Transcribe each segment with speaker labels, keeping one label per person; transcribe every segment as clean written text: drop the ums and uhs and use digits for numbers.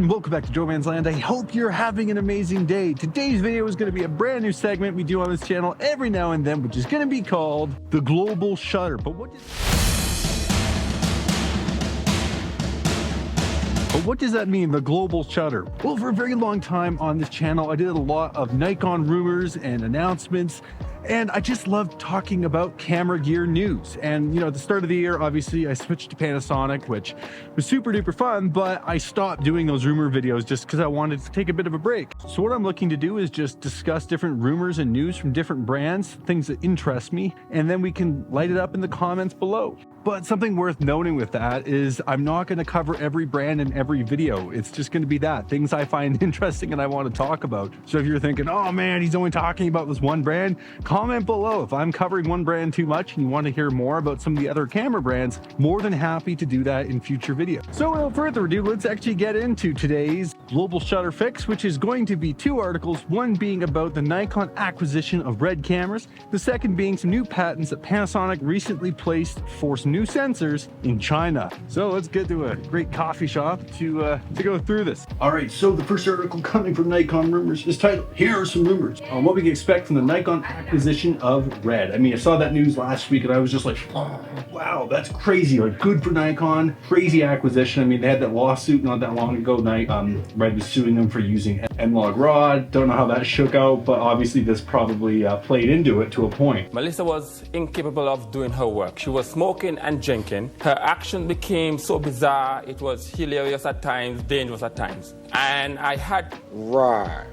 Speaker 1: everyone, welcome back to Joe Man's Land. I hope you're having an amazing day. Today's video is going to be a brand new segment we do on this channel every now and then, which is going to be called the global shutter. But what does that mean, the global shutter? Well, for a very long time on this channel, I did a lot of Nikon rumors and announcements, and I just love talking about camera gear news. And you know, at the start of the year, obviously I switched to Panasonic, which was super duper fun, but I stopped doing those rumor videos just because I wanted to take a bit of a break. So what I'm looking to do is just discuss different rumors and news from different brands, things that interest me, and then we can light it up in the comments below. But something worth noting with that is I'm not going to cover every brand in every video. It's just going to be things I find interesting and I want to talk about. So if you're thinking, oh man, he's only talking about this one brand, comment below. If I'm covering one brand too much and you want to hear more about some of the other camera brands, more than happy to do that in future videos. So without further ado, let's actually get into today's global shutter fix, which is going to be two articles, one being about the Nikon acquisition of RED cameras, the second being some new patents that Panasonic recently placed for some new sensors in China. So let's get to a great coffee shop to go through this. All right, so the first article coming from Nikon Rumors is titled, "Here are some rumors on what we can expect from the Nikon acquisition of RED." I mean, I saw that news last week and I was just like, oh, wow, that's crazy. Like, good for Nikon, crazy acquisition. I mean, they had that lawsuit not that long ago. RED was suing them for using M-Log RAW. Don't know how that shook out, but obviously this probably played into it to a point.
Speaker 2: Melissa was incapable of doing her work. She was smoking and drinking. Her action became so bizarre, it was hilarious at times, dangerous at times. And I had...
Speaker 1: Right.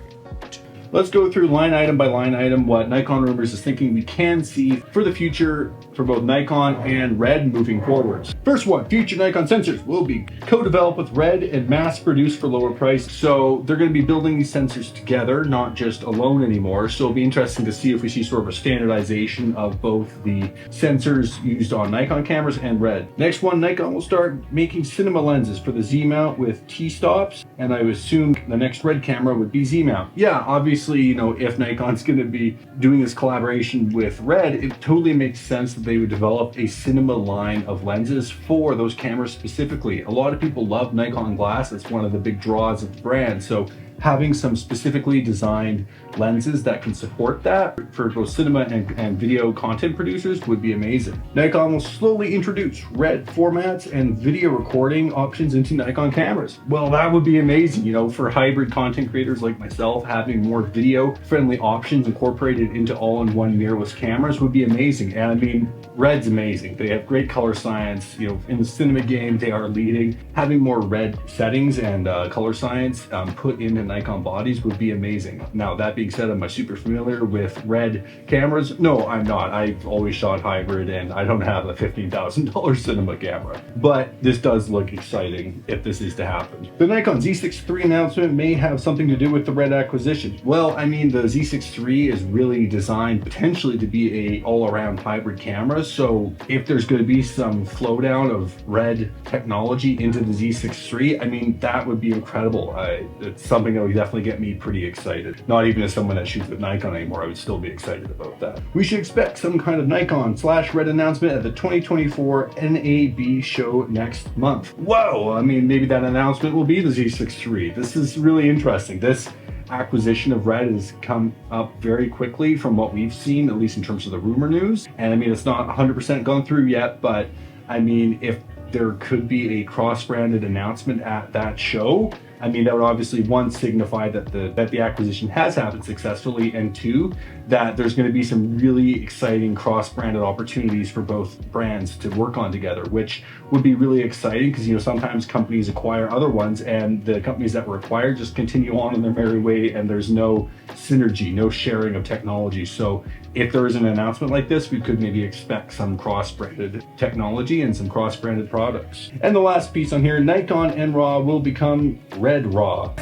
Speaker 1: Let's go through line item by line item what Nikon Rumors is thinking we can see for the future for both Nikon and RED moving forwards. First one, future Nikon sensors will be co-developed with RED and mass-produced for lower price. So they're going to be building these sensors together, not just alone anymore. So it'll be interesting to see if we see sort of a standardization of both the sensors used on Nikon cameras and RED. Next one, Nikon will start making cinema lenses for the Z-mount with T-stops, and I would assume the next RED camera would be Z-mount. Yeah, obviously, you know, if Nikon's going to be doing this collaboration with RED, it totally makes sense that they would develop a cinema line of lenses for those cameras specifically. A lot of people love Nikon glass. It's one of the big draws of the brand. So having some specifically designed lenses that can support that for both cinema and video content producers would be amazing. Nikon will slowly introduce RED formats and video recording options into Nikon cameras. Well, that would be amazing, you know, for hybrid content creators like myself. Having more video friendly options incorporated into all-in-one mirrorless cameras would be amazing. And I mean, RED's amazing. They have great color science. You know, in the cinema game, they are leading. Having more RED settings and color science put into Nikon bodies would be amazing. Now, that being said, am I super familiar with RED cameras? No, I'm not. I've always shot hybrid and I don't have a $15,000 cinema camera. But this does look exciting if this is to happen. The Nikon Z6 III announcement may have something to do with the RED acquisition. Well, I mean, the Z6 III is really designed potentially to be a all-around hybrid camera. So if there's going to be some flow down of RED technology into the Z6 III, I mean, that would be incredible. It's something that would definitely get me pretty excited. Not even as someone that shoots with Nikon anymore, I would still be excited about that. We should expect some kind of Nikon/RED announcement at the 2024 NAB show next month. Whoa, I mean, maybe that announcement will be the Z6 III. This is really interesting. This acquisition of RED has come up very quickly from what we've seen, at least in terms of the rumor news. And I mean, it's not 100% gone through yet, but I mean, if there could be a cross-branded announcement at that show, I mean, that would obviously, one, signify that the acquisition has happened successfully, and two, that there's going to be some really exciting cross-branded opportunities for both brands to work on together, which would be really exciting because, you know, sometimes companies acquire other ones and the companies that were acquired just continue on in their merry way and there's no synergy, no sharing of technology. So if there is an announcement like this, we could maybe expect some cross-branded technology and some cross-branded products. And the last piece on here, Nikon and RAW will become RED RAW.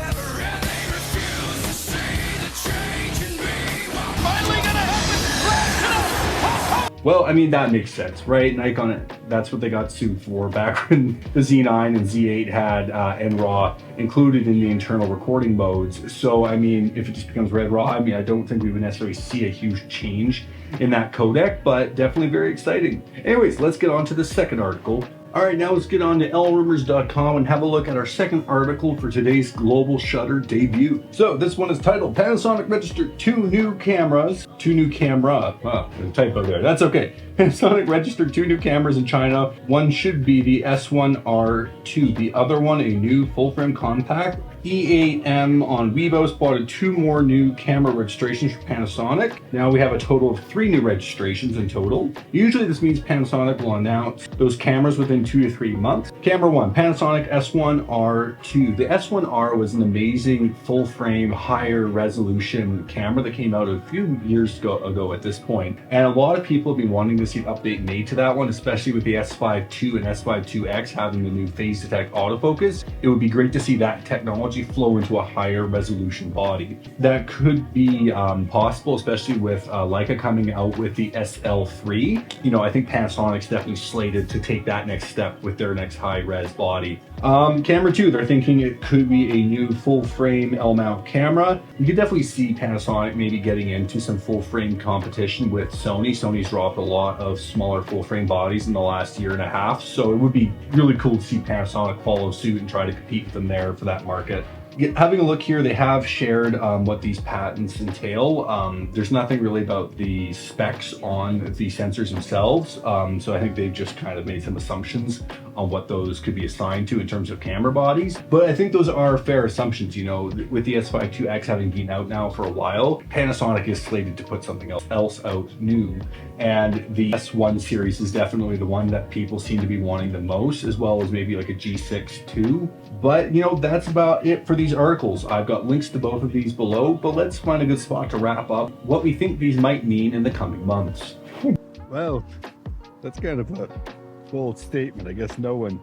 Speaker 1: Well, I mean, that makes sense, right? Nikon, that's what they got sued for back when the Z9 and Z8 had NRAW included in the internal recording modes. So, I mean, if it just becomes RED RAW, I mean, I don't think we would necessarily see a huge change in that codec, but definitely very exciting. Anyways, let's get on to the second article. All right, now let's get on to rumours.com and have a look at our second article for today's global shutter debut. So this one is titled Panasonic registered two new camera. Oh, there's a typo there. That's okay. Panasonic registered two new cameras in China. One should be the S1R2. The other one, a new full-frame compact. E8M on Weibo spotted two more new camera registrations for Panasonic. Now we have a total of 3 new registrations in total. Usually this means Panasonic will announce those cameras within 2 to 3 months. Camera 1, Panasonic S1R2. The S1R was an amazing full-frame, higher resolution camera that came out a few years ago at this point. And a lot of people have been wanting to see an update made to that one, especially with the S5 II and S5 IIX having the new phase detect autofocus. It would be great to see that technology flow into a higher resolution body. That could be possible, especially with Leica coming out with the SL3. You know, I think Panasonic's definitely slated to take that next step with their next high-res body. Camera 2, they're thinking it could be a new full-frame L-mount camera. You could definitely see Panasonic maybe getting into some full-frame competition with Sony. Sony's dropped a lot of smaller full-frame bodies in the last year and a half, so it would be really cool to see Panasonic follow suit and try to compete with them there for that market. Having a look here, they have shared what these patents entail. There's nothing really about the specs on the sensors themselves, so I think they've just kind of made some assumptions on what those could be assigned to in terms of camera bodies. But I think those are fair assumptions, you know, with the S5 IIX having been out now for a while, Panasonic is slated to put something else out new. And the S1 series is definitely the one that people seem to be wanting the most, as well as maybe like a G6 too. But you know, that's about it for these articles. I've got links to both of these below, but let's find a good spot to wrap up what we think these might mean in the coming months.
Speaker 3: Well, that's kind of a bold statement. I guess no one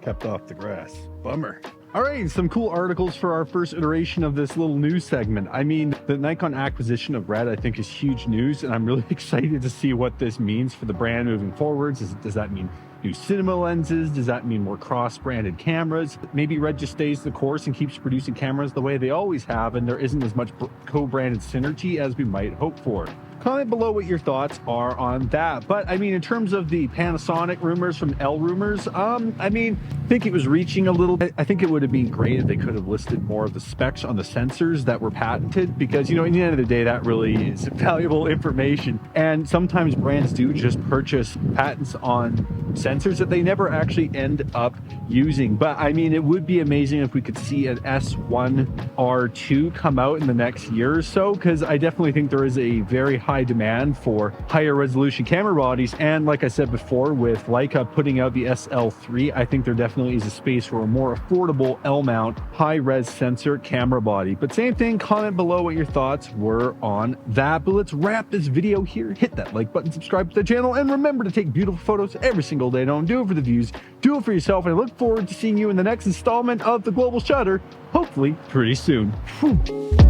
Speaker 3: kept off the grass. Bummer. All right, some cool articles for our first iteration of this little news segment. I mean, the Nikon acquisition of Red, I think, is huge news, and I'm really excited to see what this means for the brand moving forwards. Does that mean new cinema lenses? Does that mean more cross-branded cameras? Maybe Red just stays the course and keeps producing cameras the way they always have, and there isn't as much co-branded synergy as we might hope for. Comment below what your thoughts are on that. But I mean, in terms of the Panasonic rumors from rumours, I mean, I think it was reaching a little bit. I think it would have been great if they could have listed more of the specs on the sensors that were patented, because, you know, in the end of the day, that really is valuable information. And sometimes brands do just purchase patents on sensors that they never actually end up using. But I mean, it would be amazing if we could see an S1R2 come out in the next year or so, because I definitely think there is a very high demand for higher resolution camera bodies. And like I said before, with Leica putting out the SL3, I think there definitely is a space for a more affordable L-mount high-res sensor camera body. But same thing, comment below what your thoughts were on that. But let's wrap this video here. Hit that like button, subscribe to the channel, and remember to take beautiful photos every single day. Don't do it for the views, do it for yourself. And I look forward to seeing you in the next installment of the Global Shutter, hopefully pretty soon. Whew.